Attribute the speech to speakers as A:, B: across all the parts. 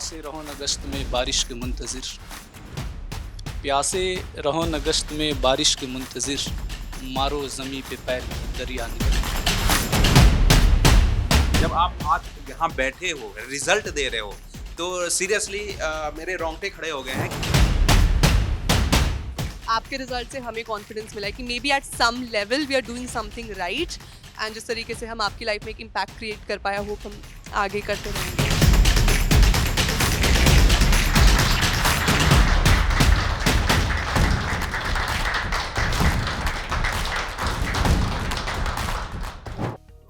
A: प्यासे रहो न गश्त में बारिश के मुंतज़िर, प्यासे रहो न गश्त में बारिश के मुंतज़िर, मारो ज़मीं पे पैर दरिया निकल।
B: जब आप आज यहाँ बैठे हो, रिजल्ट दे रहे हो, तो सीरियसली मेरे रोंगटे खड़े हो गए हैं।
C: आपके रिजल्ट से हमें कॉन्फिडेंस मिला है कि may be at some level we are doing something right, and जिस तरीके से हम आपकी लाइफ में एक इम्पैक्ट क्रिएट कर पाया वो हम आगे करते रहेंगे।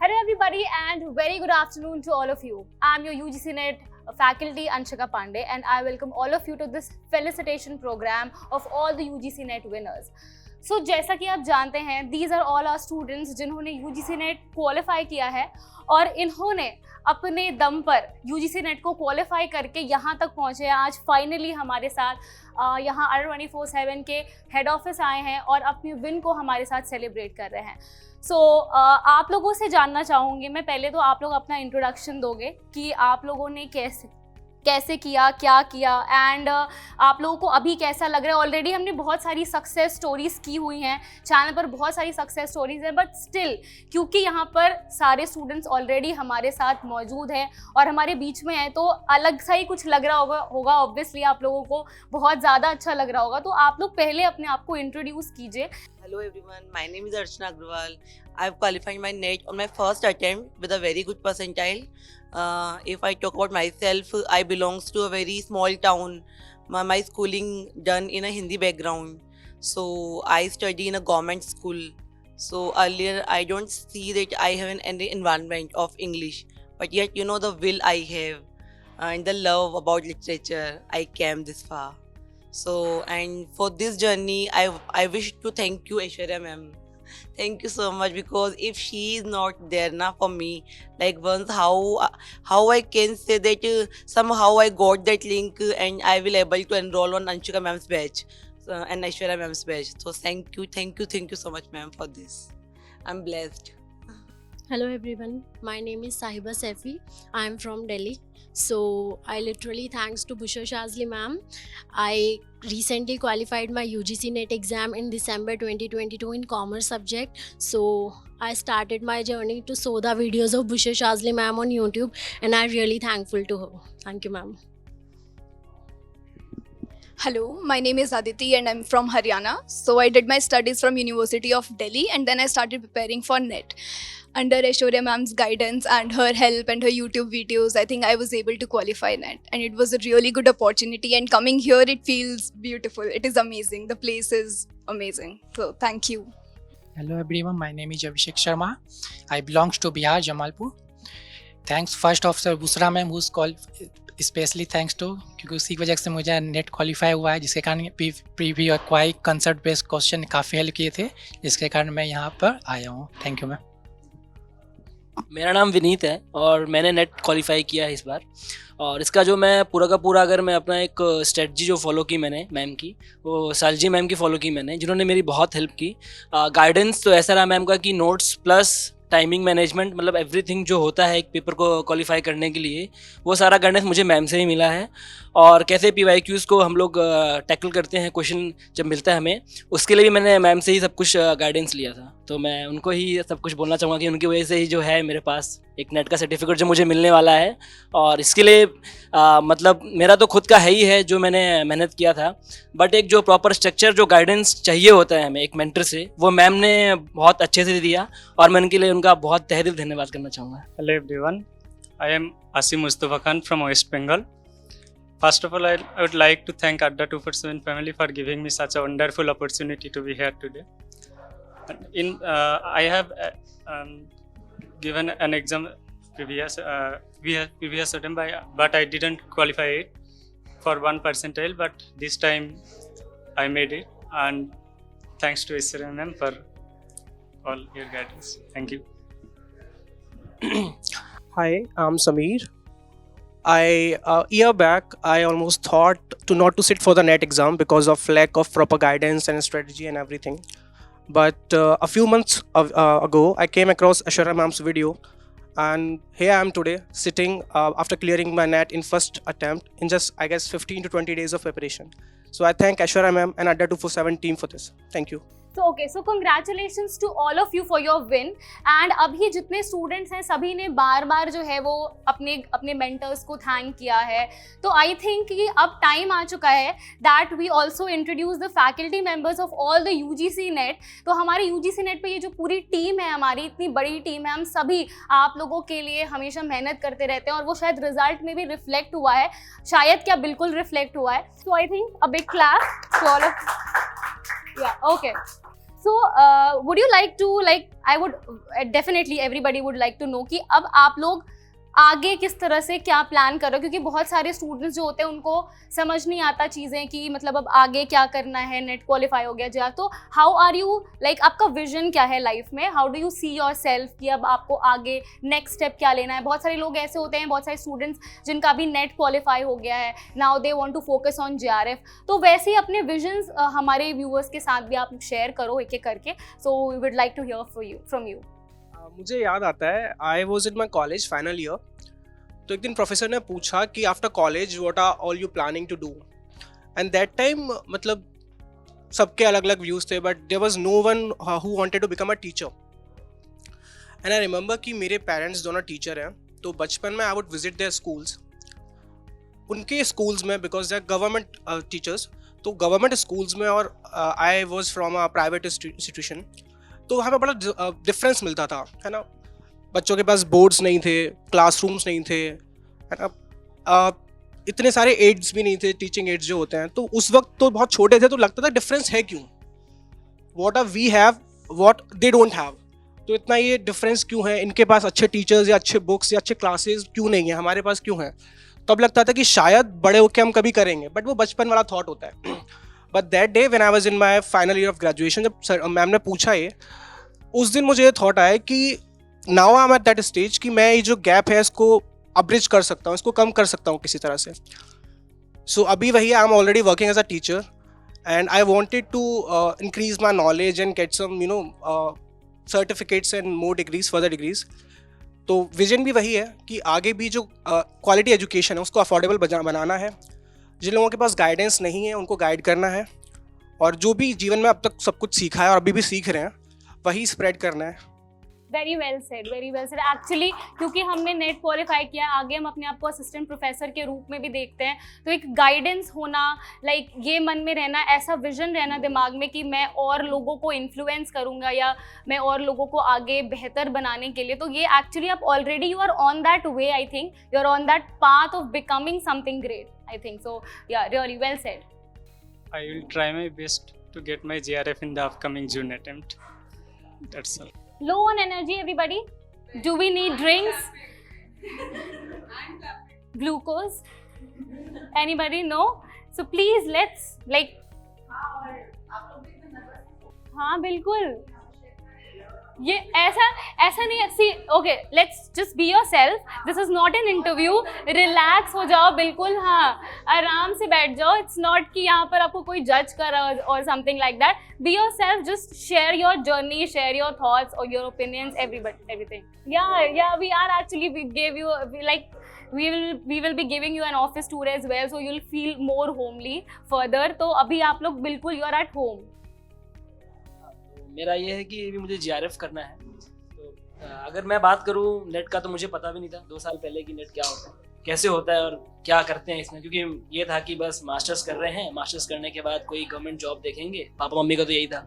D: Hello everybody and very good afternoon to all of you. I'm your UGC NET faculty Anshika Pandey and I welcome all of you to this felicitation program of all the UGC NET winners. So जैसा कि आप जानते हैं, these are all our students जिन्होंने UGC NET qualify किया है और इन्होंने अपने दम पर UGC NET को क्वालिफाई करके यहाँ तक पहुँचे हैं। आज फाइनली हमारे साथ यहाँ R24/7 के हेड ऑफिस आए हैं और अपनी विन को हमारे साथ सेलिब्रेट कर रहे हैं। आप लोगों से जानना चाहूँगी मैं, पहले तो आप लोग अपना इंट्रोडक्शन दोगे कि आप लोगों ने कैसे किया, क्या किया, एंड आप लोगों को अभी कैसा लग रहा है। ऑलरेडी हमने बहुत सारी सक्सेस स्टोरीज़ की हुई हैं चैनल पर, बहुत सारी सक्सेस स्टोरीज़ हैं, बट स्टिल क्योंकि यहाँ पर सारे स्टूडेंट्स ऑलरेडी हमारे साथ मौजूद हैं और हमारे बीच में हैं, तो अलग सा ही कुछ लग रहा होगा ऑब्वियसली आप लोगों को बहुत ज़्यादा अच्छा लग रहा होगा। तो आप लोग पहले अपने आप को इंट्रोड्यूस कीजिए।
E: Hello everyone, my name is Archana Agrawal. I've qualified my NET on my first attempt with a very good percentile. If I talk about myself, I belongs to a very small town. My schooling done in a Hindi background. So I study in a government school. So earlier I don't see that I have any environment of English. But yet the will I have and the love about literature, I came this far. So, and for this journey, I wish to thank you, Aishwarya ma'am. Thank you so much, because if she is not there now for me, like once how I can say that somehow I got that link and I will able to enroll on Anshika ma'am's batch and Aishwarya ma'am's batch. So thank you so much ma'am for this. I'm blessed.
F: Hello everyone, my name is Sahiba Saifi. I am from Delhi. So I literally thanks to Bushra Shazli ma'am. I recently qualified my UGC NET exam in December 2022 in commerce subject. So I started my journey to show the videos of Bushra Shazli ma'am on YouTube, and I'm really thankful to her. Thank you ma'am.
G: Hello, my name is Aditi and I'm from Haryana. So I did my studies from University of Delhi and then I started preparing for NET. Under Aishwarya ma'am's guidance and her help and her YouTube videos, I think I was able to qualify NET. And it was a really good opportunity, and coming here, it feels beautiful. It is amazing. The place is amazing. So thank you.
H: Hello everyone, my name is Abhishek Sharma. I belong to Bihar, Jamalpur. Thanks first of Sir Busra ma'am, who's called specially thanks to, क्योंकि उसी की वजह से मुझे net qualify हुआ है, जिसके कारण प्रीवियस क्वाई कंसेप्ट बेस्ड क्वेश्चन काफ़ी हेल्प किए थे, जिसके कारण मैं यहाँ पर आया हूँ। Thank you ma'am.
I: मेरा नाम विनीत है और मैंने नेट क्वालिफाई किया है इस बार। और इसका जो मैं पूरा का पूरा अगर मैं अपना एक स्ट्रेटजी जो फॉलो की मैंने मैम की, वो सालजी मैम की फॉलो की मैंने, जिन्होंने मेरी बहुत हेल्प की। गाइडेंस तो ऐसा रहा मैम का कि नोट्स प्लस टाइमिंग मैनेजमेंट, मतलब एवरीथिंग जो होता है एक पेपर को क्वालिफाई करने के लिए, वो सारा गाइडेंस मुझे मैम से ही मिला है। और कैसे PYQs को हम लोग टैकल करते हैं, क्वेश्चन जब मिलता है हमें, उसके लिए भी मैंने मैम से ही सब कुछ गाइडेंस लिया था। तो मैं उनको ही सब कुछ बोलना चाहूँगा कि उनकी वजह से ही जो है मेरे पास एक नेट का सर्टिफिकेट जो मुझे मिलने वाला है। और इसके लिए मतलब मेरा तो खुद का है ही है जो मैंने मेहनत किया था, बट एक जो प्रॉपर स्ट्रक्चर जो गाइडेंस चाहिए होता है हमें एक मेंटर से, वो मैम ने बहुत अच्छे से दिया और मैं उनके लिए उनका बहुत तहे दिल धन्यवाद करना चाहूँगा।
J: Hello everyone, I am Asim Mustafa Khan from West Bengal. First of all, I would like to thank Adda 247 family for giving me such a wonderful opportunity to be here today. I have given an exam previous attempt, but I didn't qualify it for 1 percentile. But this time I made it, and thanks to Aishwarya ma'am for all your guidance. Thank you.
K: Hi, I'm Sameer. A year back, I almost thought not to sit for the NET exam because of lack of proper guidance and strategy and everything. But a few months ago, I came across Aishwarya ma'am's video and here I am today sitting after clearing my NET in first attempt in just I guess 15 to 20 days of preparation. So I thank Aishwarya ma'am and Adda 247 team for this. Thank you.
D: So congratulations to all of you for your win. And अभी जितने students हैं सभी ने बार बार जो है वो अपने mentors को थैंक किया है. तो आई थिंक कि अब टाइम आ चुका है that we also introduce the faculty members of all the UGC NET. तो हमारे UGC नेट पे ये जो पूरी टीम है, हमारी इतनी बड़ी टीम है, हम सभी आप लोगों के लिए हमेशा मेहनत करते रहते हैं और वो शायद रिजल्ट में भी रिफ्लेक्ट हुआ है, शायद क्या बिल्कुल रिफ्लेक्ट हुआ है. So I think a big clap to all of. Yeah, okay. So, would you like to, I would, definitely everybody would like to know कि अब आप लोग आगे किस तरह से क्या प्लान कर रहे हो, क्योंकि बहुत सारे स्टूडेंट्स जो होते हैं उनको समझ नहीं आता चीज़ें कि मतलब अब आगे क्या करना है, नेट क्वालिफाई हो गया जा, तो हाउ आर यू आपका विजन क्या है लाइफ में, how do you see your self कि अब आपको आगे नेक्स्ट स्टेप क्या लेना है. बहुत सारे लोग ऐसे होते हैं, बहुत सारे स्टूडेंट्स जिनका भी नेट क्वालिफाई हो गया है, now they want to focus on JRF. तो वैसे ही अपने विजन्स हमारे व्यूअर्स के साथ भी आप शेयर करो एक एक करके. So we would like to hear from you.
K: मुझे याद आता है I was in my college final year. तो एक दिन प्रोफेसर ने पूछा कि after college what are all you planning to do. And that time मतलब सबके अलग अलग व्यूज़ थे, but there was no one who wanted to become a teacher. And I remember कि मेरे पेरेंट्स दोनों टीचर हैं, तो बचपन में I would visit their schools. उनके स्कूल्स में because they are government teachers, तो गवर्नमेंट स्कूल्स में और I was from a private institution, तो हमें बड़ा डिफरेंस मिलता था, है ना. बच्चों के पास बोर्ड्स नहीं थे, क्लासरूम्स नहीं थे, है ना. इतने सारे एड्स भी नहीं थे, टीचिंग एड्स जो होते हैं. तो उस वक्त तो बहुत छोटे थे, तो लगता था डिफरेंस है क्यों, what are we have what they don't have. तो इतना ये डिफरेंस क्यों है, इनके पास अच्छे टीचर्स या अच्छे बुक्स या अच्छे क्लासेस क्यों नहीं है, हमारे पास क्यों है. तब लगता था कि शायद बड़े होकर हम कभी करेंगे, बट वो बचपन वाला थॉट होता है. But that day when I was in my final year of graduation, जब मैम ने पूछा ये, उस दिन मुझे ये थॉट आया कि now I am at that stage कि मैं ये जो गैप है इसको अब्रिज कर सकता हूँ, इसको कम कर सकता हूँ किसी तरह से. सो अभी वही I am already working as a teacher and I wanted to increase my knowledge and get some certificates and more degrees, further degrees. तो विजन भी वही है कि आगे भी जो क्वालिटी एजुकेशन है उसको अफोर्डेबल बनाना है. जिन लोगों के पास गाइडेंस नहीं है उनको गाइड करना है, और जो भी जीवन में अब तक सब कुछ सीखा है और अभी भी सीख रहे हैं वही स्प्रेड करना है.
D: Very well said, very well said. Actually क्योंकि हमने नेट क्वालिफाई किया, आगे हम अपने आप को असिस्टेंट प्रोफेसर के रूप में भी देखते हैं, तो एक गाइडेंस होना, ये मन में रहना, ऐसा विजन रहना दिमाग में कि मैं और लोगों को इन्फ्लुएंस करूँगा या मैं और लोगों को आगे बेहतर बनाने के लिए, तो ये एक्चुअली आप already you are on that way. I think you are on that path of becoming something great. I think so. Yeah, really well said.
J: I will try my best to get my JRF in the upcoming June attempt. That's all.
D: Low on energy, everybody. Do we need drinks? Glucose? Anybody? No? So please let's हाँ बिल्कुल. ये ऐसा नहीं. See okay, let's just be yourself. This is not an interview. Relax हो जाओ बिल्कुल. हाँ, आराम से बैठ जाओ. इट्स नॉट कि यहाँ पर आपको कोई जज कर रहा है और something like that. Be yourself. Just share your journey, share your thoughts और your opinions, everything. Yeah, we are actually, we gave you we will be giving you an office tour as well, so you'll feel more homely further. तो अभी आप लोग बिल्कुल you are at home.
I: मेरा ये है कि अभी मुझे JRF करना है. तो अगर मैं बात करूँ नेट का, तो मुझे पता भी नहीं था 2 साल पहले कि नेट क्या होता है, कैसे होता है और क्या करते हैं इसमें. क्योंकि ये था कि बस मास्टर्स कर रहे हैं, मास्टर्स करने के बाद कोई गवर्नमेंट जॉब देखेंगे. पापा मम्मी का तो यही था.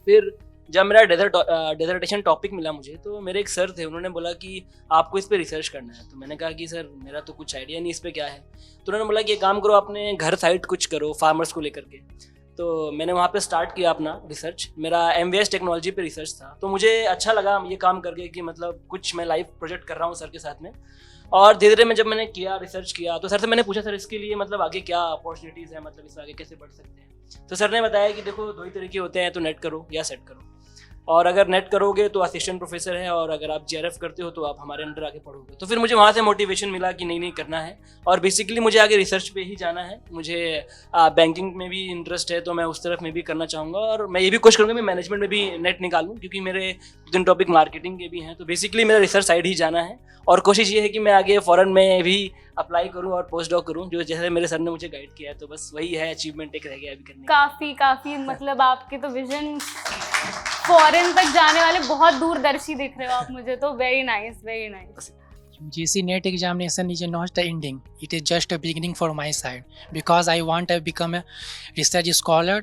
I: फिर जब मेरा डेजर्टेशन टॉपिक मिला मुझे, तो मेरे एक सर थे, उन्होंने बोला कि आपको इस पे रिसर्च करना है. तो मैंने कहा कि सर मेरा तो कुछ आइडिया नहीं इस पे क्या है. तो उन्होंने बोला कि एक काम करो, अपने घर साइड कुछ करो फार्मर्स को लेकर के. तो मैंने वहाँ पे स्टार्ट किया अपना रिसर्च. मेरा MVS टेक्नोलॉजी पे रिसर्च था. तो मुझे अच्छा लगा ये काम करके कि मतलब कुछ मैं लाइव प्रोजेक्ट कर रहा हूँ सर के साथ में. और धीरे धीरे में जब मैंने किया, रिसर्च किया, तो सर से मैंने पूछा सर इसके लिए मतलब आगे क्या अपॉर्चुनिटीज़ है, मतलब इससे आगे कैसे बढ़ सकते हैं. तो सर ने बताया कि देखो 2 ही तरीके होते हैं, तो नेट करो या सेट करो. और अगर नेट करोगे तो असिस्टेंट प्रोफेसर है, और अगर आप JRF करते हो तो आप हमारे अंडर आके पढ़ोगे। तो फिर मुझे वहाँ से मोटिवेशन मिला कि नहीं करना है, और बेसिकली मुझे आगे रिसर्च पे ही जाना है। मुझे बैंकिंग में भी इंटरेस्ट है, तो मैं उस तरफ में भी करना चाहूँगा, और मैं ये भी कोशिश करूँगा मैं मैनेजमेंट में भी नेट निकालूँ, क्योंकि मेरे 2-3 टॉपिक मार्केटिंग के भी हैं। तो बेसिकली मेरा रिसर्च साइड ही जाना है, और कोशिश ये है कि मैं आगे फॉरेन में भी अप्लाई करूँ और पोस्ट डॉक करूँ, जो जैसे मेरे सर ने मुझे गाइड किया है। तो बस वही है, अचीवमेंट एक रह गया अभी करने का।
D: काफ़ी मतलब आपके तो विजन फॉरेन तक जाने वाले बहुत दूरदर्शी दिख रहे हो आप मुझे, तो very nice, very nice.
H: UGC NET examination is not the ending. It is just a beginning for my side, because I want to become a research scholar,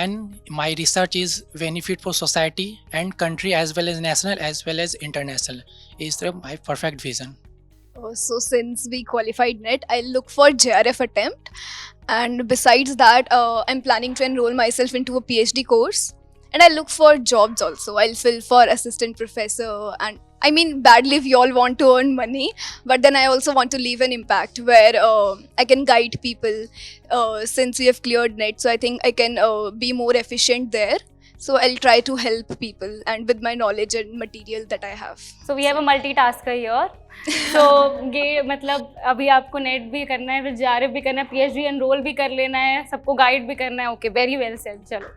H: and my research is benefit for society and country as well as national as well as international. Is my perfect vision.
G: So since we qualified NET, I'll look for JRF attempt, and besides that, I'm planning to enroll myself into a PhD course, and I'll look for jobs also. I'll fill for assistant professor, and I mean, badly we all want to earn money, but then I also want to leave an impact where I can guide people. Since we have cleared NET, so I think I can be more efficient there. So I'll try to help people, and with my knowledge and material that I have.
D: So we have a multitasker here. So ये मतलब अभी आपको net भी करना है, फिर JRF भी करना है, PhD एनरोल भी कर लेना है, सबको गाइड भी करना है। Okay, very well said. चलो,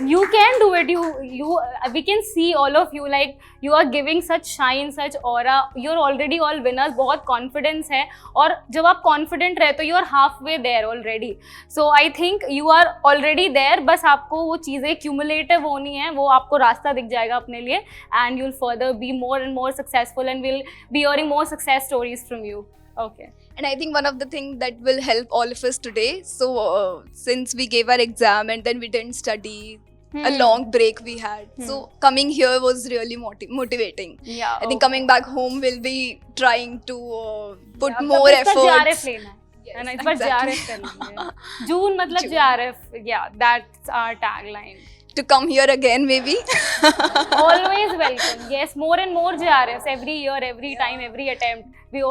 D: you can do it. We can see all of you, like you are giving such shine, such aura. You're already all winners. बहुत confidence है, और जब आप confident रहते हो, you are halfway there already. So I think you are already there. बस आपको वो चीज़ें cumulative होनी है, वो आपको रास्ता दिख जाएगा अपने लिए, and you'll further be more and more successful, and we'll be hearing more success stories from you. Okay.
G: And I think one of the things that will help all of us today, so since we gave our exam and then we didn't study, a long break we had. So coming here was really motivating.
D: Yeah.
G: I think coming back home we'll be trying to put more efforts.
D: JRF लेना है, and इस बार JRF करना है। जून मतलब JRF. Yeah, that's our tagline.
G: To come here again, maybe.
D: Always welcome. Yes, more and more JRFs every year, every time, every attempt. We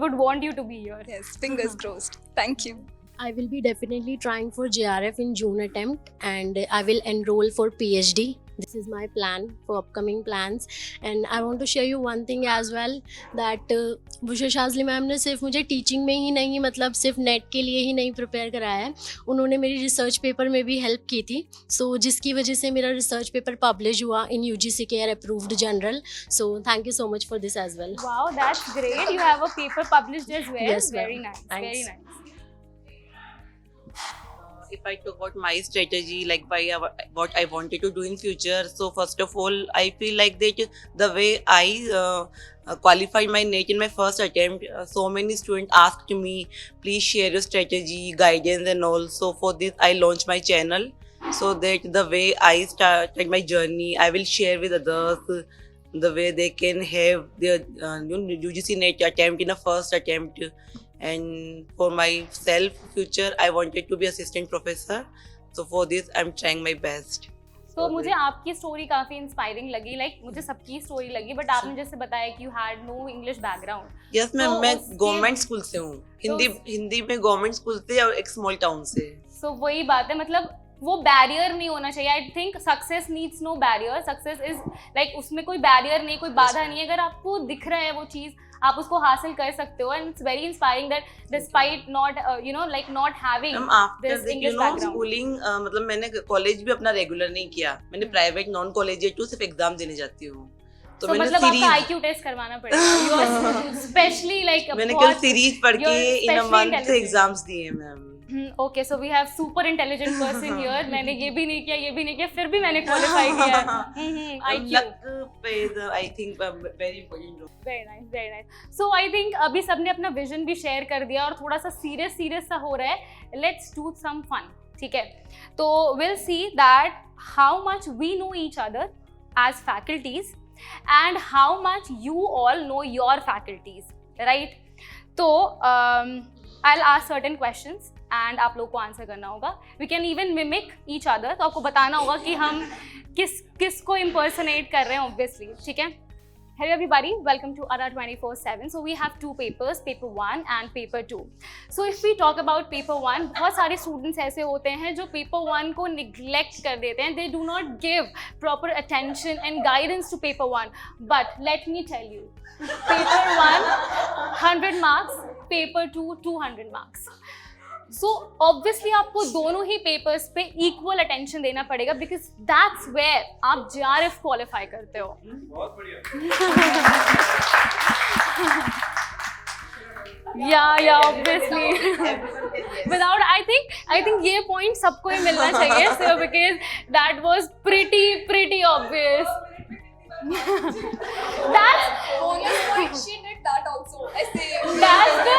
D: would want you to be here.
G: Yes, fingers crossed. Thank you.
F: I will be definitely trying for JRF in June attempt, and I will enroll for PhD. This is my plan for upcoming plans, and I want to share you one thing as well, that Bushehr Shazli ma'am ने सिर्फ मुझे teaching में ही नहीं, मतलब सिर्फ net के लिए ही नहीं प्रिपेयर कराया है, उन्होंने मेरी रिसर्च पेपर में भी हेल्प की थी। सो जिसकी वजह से मेरा रिसर्च पेपर पब्लिश हुआ in UGC care approved journal. So thank you so much for this as well.
D: Wow, that's great. You have a paper published as well.
F: Yes,
D: very
F: ma'am.
D: nice.
F: Thanks.
D: Very nice.
E: If I talk about my strategy, like what I wanted to do in future, so first of all, I feel like that the way I qualified my NET in my first attempt, so many students asked me, please share your strategy, guidance and all. So for this, I launched my channel, so that the way I started my journey, I will share with others the way they can have their UGC NET attempt in a first attempt. And for myself future, I wanted to be assistant professor, so for this I'm trying my best.
D: So मुझे आपकी story काफी inspiring लगी, like मुझे सबकी story लगी, but आपने जैसे बताया कि you had no English background.
E: Yes ma'am, मैं गवर्नमेंट स्कूल से हूँ, हिंदी में गवर्नमेंट स्कूल से और एक स्मॉल टाउन से।
D: सो वही बात है, मतलब वो बैरियर नहीं होना चाहिए। I think success needs no barrier. Success is like उसमें कोई बैरियर नहीं, कोई बाधा नहीं है। अगर आपको दिख रहा है वो चीज़, आप उसको हासिल कर सकते हो। And it's very inspiring that despite not like not having this English background.
E: Schooling मतलब मैंने कॉलेज भी अपना रेगुलर नहीं किया, मैंने प्राइवेट नॉन कॉलेजिएट टू सिर्फ एग्जाम देने जाती हूँ। तो मैंने
D: मतलब आपका IQ टेस्ट करवाना पड़ेगा स्पेशली लाइक
E: मैंने कल सीरीज पढ़ के इन अ मंथ एग्जाम्स दिए ma'am.
D: Okay, so we have super intelligent person here. मैंने ये भी नहीं किया, ये भी नहीं किया, फिर भी मैंने क्वालिफाई किया।
E: Luck plays I think very important role.
D: Very nice, very nice. So I think अभी सबने अपना विजन भी शेयर कर दिया और थोड़ा सा सीरियस सा हो रहा है। Let's do some fun, ठीक है? तो we'll see that how much we know each other as faculties and how much you all know your faculties, right? तो I'll ask certain questions and आप लोग को आंसर करना होगा। We can even mimic each other, तो आपको बताना होगा कि हम किस को impersonate कर रहे हैं, obviously, ठीक है? Hello everybody, welcome to ARA 24/7. So we have two papers, paper 1 and paper 2. So if we talk about paper 1, बहुत सारे students ऐसे होते हैं जो paper 1 को neglect कर देते हैं. They do not give proper attention and guidance to paper 1. But let me tell you, paper 1 100 marks, paper 2 200 marks. So obviously आपको दोनों ही papers पे equal attention देना पड़ेगा because that's where आप JRF qualify करते हो.
B: बहुत बढ़िया.
D: Yeah, obviously. Without, I think ये point सबको ही मिलना चाहिए. So because that was pretty obvious. That's
G: bonus point. She did that also. I say.
D: That's the.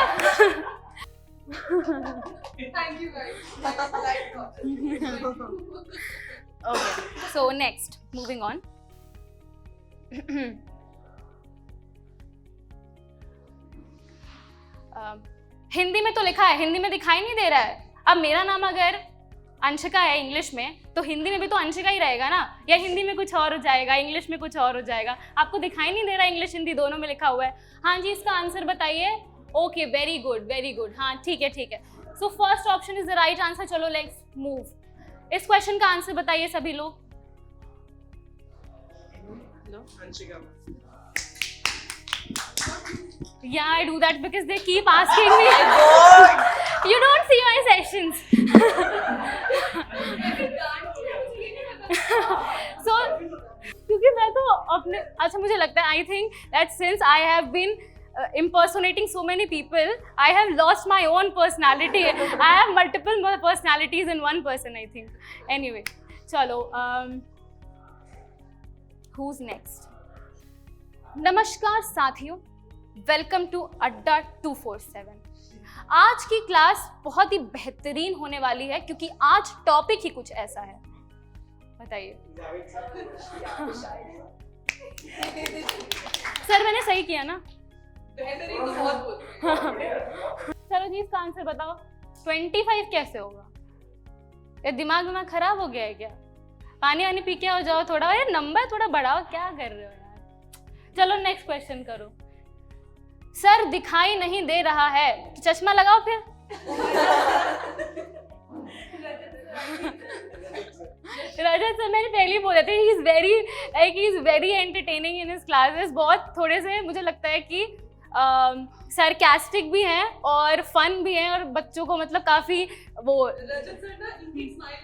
G: Thank you guys.
D: Okay. So next, moving on. Hindi में तो लिखा है, हिंदी में दिखाई नहीं दे रहा है. अब मेरा नाम अगर अंशिका है इंग्लिश में, तो हिंदी में भी तो अंशिका ही रहेगा ना, या हिंदी में कुछ और हो जाएगा, इंग्लिश में कुछ और हो जाएगा. आपको दिखाई नहीं दे रहा, इंग्लिश हिंदी दोनों में लिखा हुआ है. हाँ जी, इसका आंसर बताइए. Okay, very good. हाँ ठीक है. So first option is the right answer. चलो लेट्स मूव. इस क्वेश्चन का आंसर बताइए सभी लोग. Yeah, I do that because they keep asking me. You don't see my sessions. So, क्योंकि मैं तो अपने, अच्छा मुझे लगता है, I think that since I have been impersonating so many people, I have lost my own personality. I have multiple personalities in one person, I think. Anyway, चलो, who's next? नमस्कार साथियों, वेलकम टू अड्डा 247. आज की class बहुत ही बेहतरीन होने वाली है क्योंकि आज टॉपिक ही कुछ ऐसा है. बताइए सर, मैंने सही किया ना?
C: बेहतरीन तो बहुत बोलते हैं.
D: चलो जी, इसका आंसर बताओ. 25 कैसे होगा? ये दिमाग खराब हो गया है क्या? पानी वानी पी के हो जाओ थोड़ा. अरे नंबर थोड़ा बढ़ाओ, क्या कर रहे हो यार? चलो नेक्स्ट क्वेश्चन करो. सर दिखाई नहीं दे रहा है, तो चश्मा लगाओ फिर. रजत सर, मैंने पहले ही बोले थे, he is very entertaining in his classes. बहुत थोड़े से मुझे लगता है कि सरकास्टिक भी हैं और फन भी हैं और बच्चों को मतलब काफी वो.
C: रजत सर ना इनकी स्माइल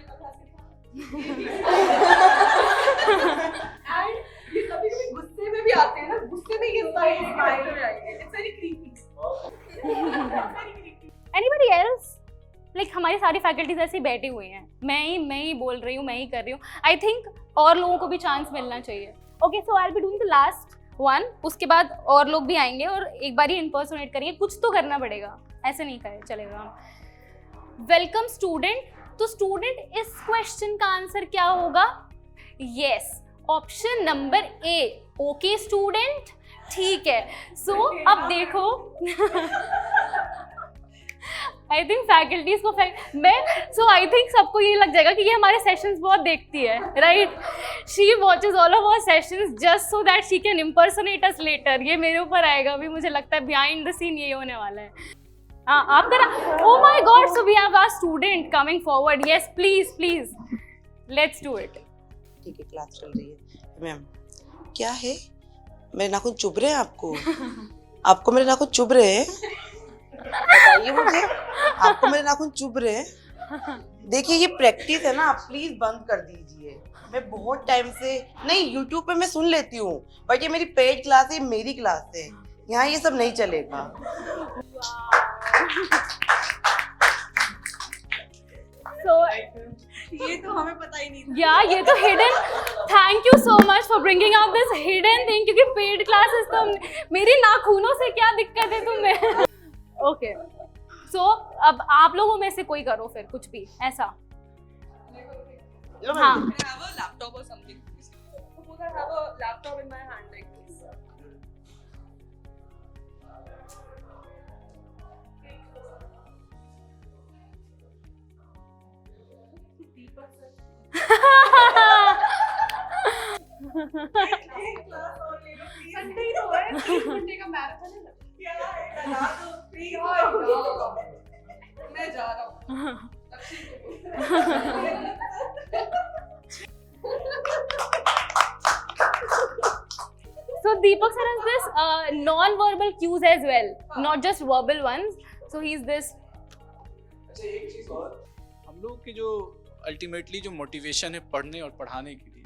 C: एंड ये कभी गुस्से में भी आते हैं ना, गुस्से में ये स्माइल हो जाएगी. It's very creepy.
D: Anybody else? Like हमारी सारी फैकल्टीज ऐसी बैठी हुई हैं, मैं ही बोल रही हूँ, मैं ही कर रही हूँ. आई थिंक और लोगों को भी चांस मिलना चाहिए. Okay, so I will be doing the last one. उसके बाद और लोग भी आएंगे और एक बार ही इम्पर्सोनेट करेंगे. कुछ तो करना पड़ेगा, ऐसे नहीं करे चलेगा. Welcome student. तो स्टूडेंट, इस क्वेश्चन का आंसर क्या होगा? Yes, option number A. Okay student, ठीक है. सो अब देखो, आई थिंक फैकल्टीज को आई थिंक सबको ये लग जाएगा कि ये हमारे सेशंस बहुत देखती है, right? She watches all of our sessions just so that she can impersonate us later. ये मेरे ऊपर आएगा अभी, मुझे लगता है बिहाइंड द सीन ये होने वाला है. हाँ, आप करा. Oh my god, so we have our student coming forward. Yes, please let's do it.
E: ठीक है, क्लास चल रही है. मैम, क्या है? मेरे नाखून चुभ रहे हैं आपको? आपको मेरे नाखून चुभ रहे हैं? बताइए मुझे, आपको मेरे नाखून चुभ रहे हैं? देखिए, ये प्रैक्टिस है ना, आप प्लीज बंद कर दीजिए. मैं बहुत टाइम से नहीं, यूट्यूब पे मैं सुन लेती हूँ, बट ये मेरी पेड क्लास है, मेरी क्लास है, यहाँ ये सब नहीं चलेगा.
D: So,
C: ये तो हमें पता ही नहीं था.
D: या ये तो hidden. Thank you so much for bringing out this hidden thing, क्योंकि पेड क्लासेस तो मेरी नाखूनों से क्या दिक्कत है तुम्हें? ओके, सो अब आप लोगों में से कोई करो फिर कुछ भी ऐसा. हाँ,
C: I have a laptop or something. Suppose I have a laptop in my hand like this.
D: Sunday
C: घंटे का मैराथन है मैं जा रहा हूँ
D: So Deepak sir has this non-verbal cues as well, not just verbal ones. So he's this.
A: अच्छा एक चीज और, हम लोग की जो अल्टीमेटली जो मोटिवेशन है पढ़ने और पढ़ाने के लिए,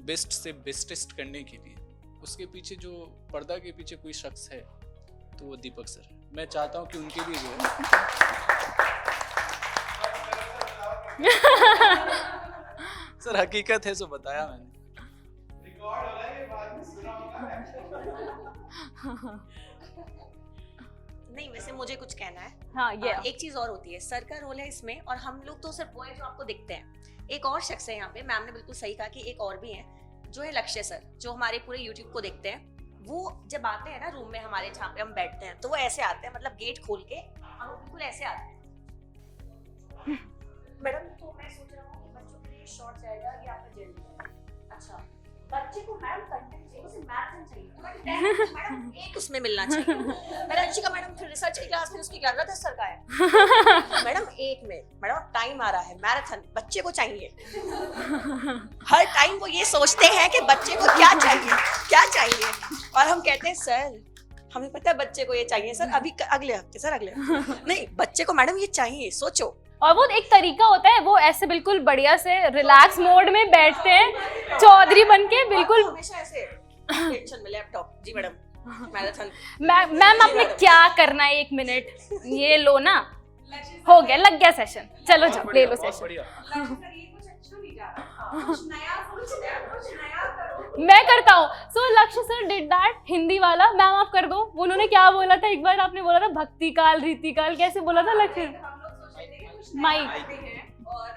A: बेस्ट से बेस्टेस्ट करने के लिए, उसके पीछे जो पर्दा के पीछे कोई शख्स है तो वो दीपक सर है। मैं चाहता हूँ कि उनके लिए जो है सर हकीकत है सो बताया मैंने।
L: नहीं वैसे मुझे कुछ कहना है।
D: हाँ ये
L: एक चीज और होती है, सर का रोल है इसमें और हम लोग तो सिर्फ वो है जो आपको दिखते हैं। एक और शख्स है यहाँ पे, मैम ने बिल्कुल सही कहा कि एक और भी है जो है लक्ष्य सर, जो हमारे पूरे यूट्यूब को देखते हैं। वो जब आते हैं ना रूम में हमारे जहाँ पे हम बैठते हैं तो वो ऐसे आते हैं, मतलब गेट खोल के और वो बिल्कुल ऐसे आते हैं। मैडम तो मैं सोच रहा हूँ कि बच्चों के लिए शॉर्ट जाएगा या फिर जल्दी। अच्छा बच्चे को मैडम कंटेंट चाहिए, उसे मैराथन चाहिए, मैडम एक उसमें मिलना चाहिए। मैडम अंशिका मैडम फिर रिसर्च की क्लास में उसकी क्या जरूरत है सर का है। मैडम एक में मैडम टाइम आ रहा है, मैराथन बच्चे को चाहिए। हर टाइम वो ये सोचते हैं कि बच्चे को क्या चाहिए और हम कहते हैं सर हमें पता है बच्चे को ये चाहिए सर, अभी अगले हफ्ते सर अगले हफ्ते नहीं, बच्चे को मैडम ये चाहिए, सोचो।
D: और वो एक तरीका होता है, वो ऐसे बिल्कुल बढ़िया से रिलैक्स मोड में बैठते हैं चौधरी बन के, बिल्कुल
L: हमेशा ऐसे टेंशन में लैपटॉप। जी मैडम मैराथन।
D: मैम आपने क्या करना है, 1 मिनट ये लो ना, हो गया, लग गया सेशन, चलो जाओ ले लो सेशन। मैं करता हूँ। सो लक्ष्य सर डिड दैट, हिंदी वाला। मैम आप कर दो। उन्होंने क्या बोला था, एक बार आपने बोला था भक्ति काल रीति काल, कैसे बोला था लक्ष्य? माइक
M: और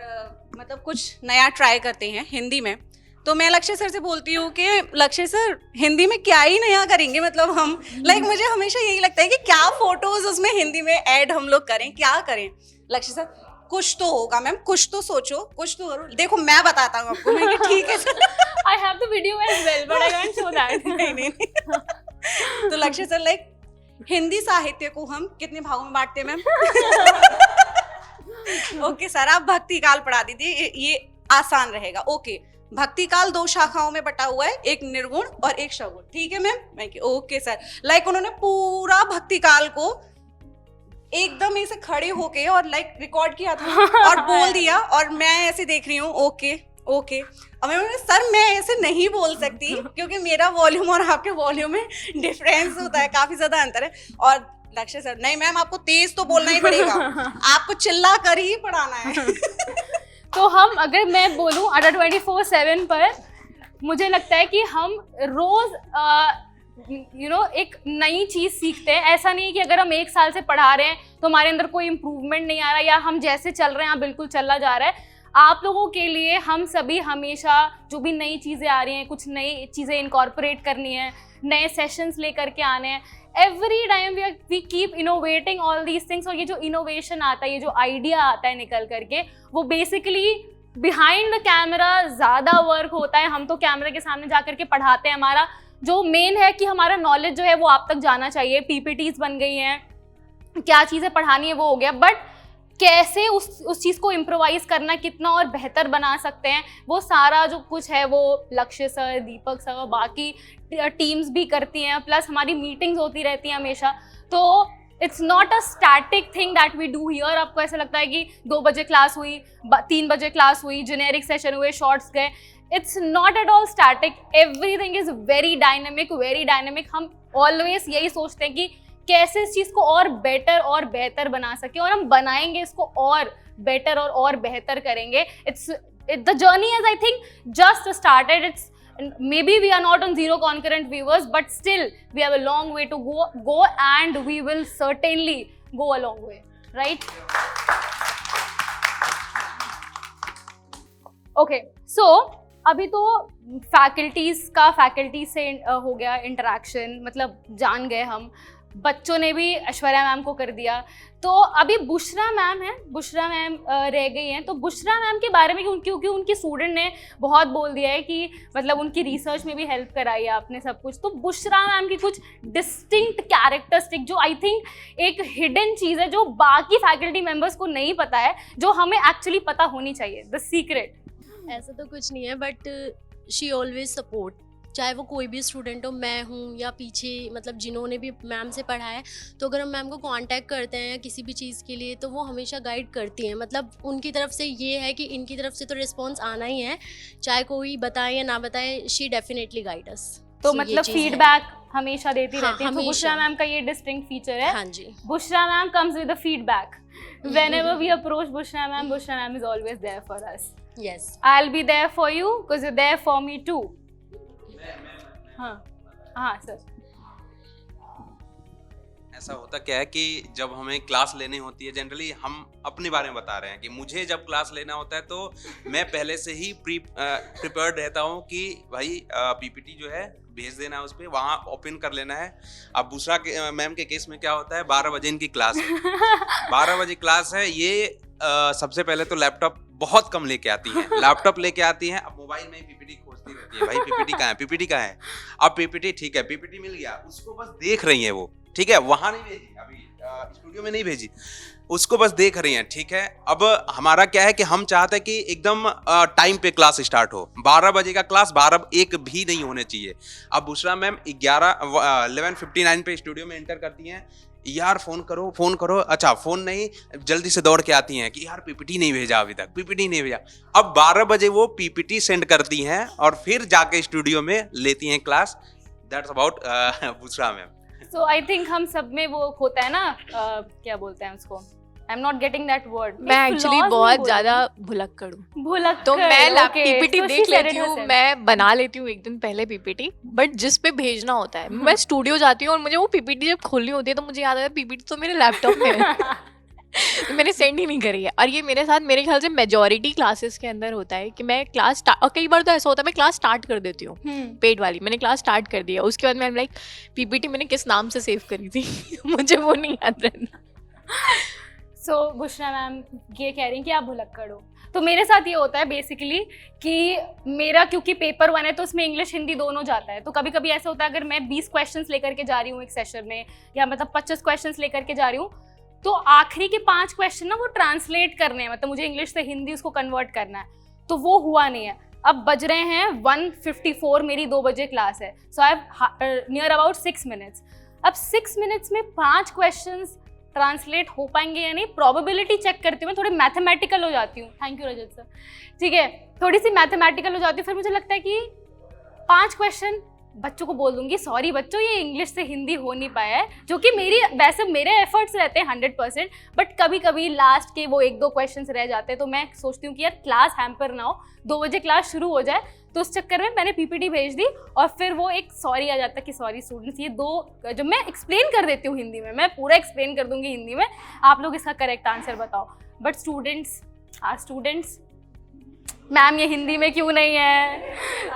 M: मतलब कुछ नया ट्राई करते हैं हिंदी में, तो मैं लक्ष्य सर से बोलती हूँ कि लक्ष्य सर हिंदी में क्या ही नया करेंगे, मतलब हम मुझे हमेशा यही लगता है कि क्या फोटोज उसमें हिंदी में ऐड हम लोग करें, क्या करें। लक्ष्य सर कुछ तो होगा मैम, कुछ तो सोचो, कुछ तो करो। देखो मैं बताता हूँ आपको। मैं ठीक है
D: I have the video as well but I can't show that.
M: नहीं तो लक्ष्य सर हिंदी साहित्य को हम कितने भागों में बांटते हैं मैम? ओके सर आप भक्ति काल पढ़ा दीजिए, ये आसान रहेगा। ओके भक्ति काल 2 शाखाओं में बटा हुआ है, एक निर्गुण और एक सगुण, ठीक है मैम? Okay sir. उन्होंने पूरा भक्ति काल को एकदम ऐसे खड़े होके और रिकॉर्ड किया था और बोल दिया, और मैं ऐसे देख रही हूँ ओके। अब मैं सर मैं ऐसे नहीं बोल सकती क्योंकि मेरा वॉल्यूम और आपके वॉल्यूम में डिफरेंस होता है, काफी ज्यादा अंतर है। और लक्ष्य सर नहीं मैम आपको तेज तो बोलना ही पड़ेगा, आपको चिल्ला कर ही पढ़ाना है।
D: तो हम अगर मैं बोलूं अडा 24/7 पर मुझे लगता है कि हम रोज एक नई चीज सीखते हैं। ऐसा नहीं है कि अगर हम 1 साल से पढ़ा रहे हैं तो हमारे अंदर कोई इम्प्रूवमेंट नहीं आ रहा, या हम जैसे चल रहे हैं आप बिल्कुल चला जा रहा है। आप लोगों के लिए हम सभी हमेशा जो भी नई चीज़ें आ रही हैं, कुछ नई चीज़ें इनकॉर्पोरेट करनी है, नए सेशंस लेकर के आने हैं। Every time we keep innovating all these things. और ये जो इनोवेशन आता है, ये जो आइडिया आता है निकल करके, वो बेसिकली बिहाइंड द कैमरा ज़्यादा वर्क होता है। हम तो कैमरे के सामने जा करके पढ़ाते हैं, हमारा जो मेन है कि हमारा नॉलेज जो है वो आप तक जाना चाहिए। पीपीटीज बन गई हैं, क्या चीज़ें पढ़ानी है वो हो गया, बट कैसे उस चीज़ को इम्प्रोवाइज करना, कितना और बेहतर बना सकते हैं, वो सारा जो कुछ है वो लक्ष्य सर, दीपक सर, बाकी टीम्स भी करती हैं। प्लस हमारी मीटिंग्स होती रहती हैं हमेशा। तो it's not a static thing that we do here. आपको ऐसा लगता है कि 2 बजे क्लास हुई, 3 बजे क्लास हुई, जेनेरिक सेशन हुए, शॉर्ट्स गए। It's not at all static, everything is very dynamic, very dynamic. हम ऑलवेज यही सोचते हैं कि कैसे इस चीज़ को और बेटर और बेहतर बना सके, और हम बनाएंगे इसको और बेटर और बेहतर करेंगे। The journey is, I think, just started. Maybe we are not on 0 concurrent viewers, but still we have a long way to go, and we will certainly go a long way, right? Okay, so अभी तो faculty से हो गया interaction, मतलब जान गए हम। बच्चों ने भी ऐश्वर्या मैम को कर दिया। तो अभी बुशरा मैम है, बुशरा मैम रह गई हैं। तो बुशरा मैम के बारे में क्योंकि उनकी स्टूडेंट ने बहुत बोल दिया है कि मतलब उनकी रिसर्च में भी हेल्प कराई है आपने सब कुछ। तो बुशरा मैम की कुछ डिस्टिंक्ट कैरेक्टरिस्टिक जो आई थिंक एक हिडन चीज़ है जो बाकी फैकल्टी मेम्बर्स को नहीं पता है, जो हमें एक्चुअली पता होनी चाहिए, द सीक्रेट।
F: ऐसा तो कुछ नहीं है, बट शी ऑलवेज सपोर्ट, चाहे वो कोई भी स्टूडेंट हो, मैं हूँ या पीछे मतलब जिन्होंने भी मैम से पढ़ा है, तो अगर हम मैम को कांटेक्ट करते हैं या किसी भी चीज़ के लिए तो वो हमेशा गाइड करती हैं। मतलब उनकी तरफ से ये है कि इनकी तरफ से तो रिस्पॉन्स आना ही है, चाहे कोई बताए या ना बताए, शी डेफिनेटली गाइड अस।
D: तो मतलब फीडबैक हमेशा देती
F: हाँ,
D: रहती है। तो बुशरा मैम का ये डिस्टिंक्ट फीचर है।
F: हाँ जी,
D: Bushra ma'am comes with a feedback. Whenever we approach Bushra ma'am is always there for us.
F: yes,
D: I'll be there for you because you're there for me too. हाँ सर।
B: ऐसा होता क्या है कि जब हमें क्लास लेनी होती है, जनरली हम अपने बारे में बता रहे हैं कि मुझे जब क्लास लेना होता है तो मैं पहले से ही प्रिपेयर्ड रहता हूँ कि भाई पीपीटी जो है भेज देना है, उस पर वहाँ ओपन कर लेना है। अब बुशरा मैम के केस में क्या होता है, 12 बजे इनकी क्लास है, 12 बजे क्लास है। ये सबसे पहले तो लैपटॉप बहुत कम लेके आती हैं, लैपटॉप लेके आती हैं, अब मोबाइल में पीपीटी खोजती रहती है, भाई पीपीटी कहाँ है, पीपीटी कहाँ है। अब पीपीटी ठीक है, पीपीटी मिल गया, उसको बस देख रही है वो, ठीक है, वहाँ नहीं भेजी, अभी स्टूडियो में नहीं भेजी, उसको बस देख रही हैं, ठीक है। अब हमारा क्या है कि हम चाहते हैं कि एकदम टाइम पे क्लास स्टार्ट हो, 12 बजे का क्लास 12:01 भी नहीं होने चाहिए। अब बुशरा मैम 11:59 पे स्टूडियो में एंटर करती हैं, यार फोन करो, अच्छा फोन नहीं, जल्दी से दौड़ के आती हैं कि यार पीपीटी नहीं भेजा अभी तक, पीपीटी नहीं भेजा। अब 12 बजे वो पीपीटी सेंड करती हैं और फिर जाके स्टूडियो में लेती हैं class. That's about Bushra ma'am.
D: So I think हम सब में वो होता है ना, क्या बोलते हैं उसको, I am not getting that word.
N: मैं एक्चुअली बहुत ज्यादा भुलक्कड़ हूँ, तो मैं पीपीटी देख लेती हूँ, मैं बना लेती हूँ एक दिन पहले पीपीटी, बट जिस पे भेजना होता है मैं स्टूडियो जाती हूँ और मुझे वो पीपीटी जब खोलनी होती है तो मुझे याद आता है पीपीटी तो मेरे लैपटॉप में है तो मैंने सेंड ही नहीं करी है। और ये मेरे साथ मेरे ख्याल से मेजॉरिटी क्लासेस के अंदर होता है कि मैं क्लास और कई बार तो ऐसा होता है मैं क्लास स्टार्ट कर देती हूँ, पेड वाली मैंने क्लास स्टार्ट कर दिया, उसके बाद मैं लाइक पीपीटी मैंने किस नाम से सेव करी थी मुझे वो नहीं याद रहना।
D: सो बुशरा मैम ये कह रही हैं कि आप भुलक्कड़ हो। तो मेरे साथ ये होता है बेसिकली कि मेरा क्योंकि पेपर 1 है तो उसमें इंग्लिश हिंदी दोनों जाता है। तो कभी कभी ऐसा होता है अगर मैं 20 क्वेश्चंस लेकर के जा रही हूँ एक सेशन में, या मतलब 25 क्वेश्चंस लेकर के जा रही हूँ, तो आखिरी के 5 क्वेश्चन ना वो ट्रांसलेट करने हैं, मतलब मुझे इंग्लिश से हिंदी उसको कन्वर्ट करना है, तो वो हुआ नहीं है। अब बज रहे हैं 1:54, मेरी 2 बजे क्लास है, so I have near about 6 minutes. अब 6 मिनट्स में 5 क्वेश्चंस ट्रांसलेट हो पाएंगे या नहीं, प्रोबेबिलिटी चेक करती हूँ, मैं थोड़ी मैथमेटिकल हो जाती हूँ। Thank you Rajat sir. ठीक है, थोड़ी सी मैथमेटिकल हो जाती हूँ, फिर मुझे लगता है कि 5 क्वेश्चन बच्चों को बोल दूंगी, सॉरी बच्चों ये इंग्लिश से हिंदी हो नहीं पाया है, जो कि वैसे मेरे एफर्ट्स रहते हैं 100%, बट कभी कभी लास्ट के वो 1-2 क्वेश्चंस रह जाते हैं। तो मैं सोचती हूँ कि यार क्लास हैम्पर ना हो, 2 बजे क्लास शुरू हो जाए, तो उस चक्कर में मैंने पीपीटी भेज दी और फिर वो एक सॉरी आ जाता कि सॉरी स्टूडेंट्स, ये 2 जब मैं एक्सप्लेन कर देती हूँ हिंदी में, मैं पूरा एक्सप्लेन कर दूंगी हिंदी में, आप लोग इसका करेक्ट आंसर बताओ। बट स्टूडेंट्स मैम ये हिंदी में क्यों नहीं है,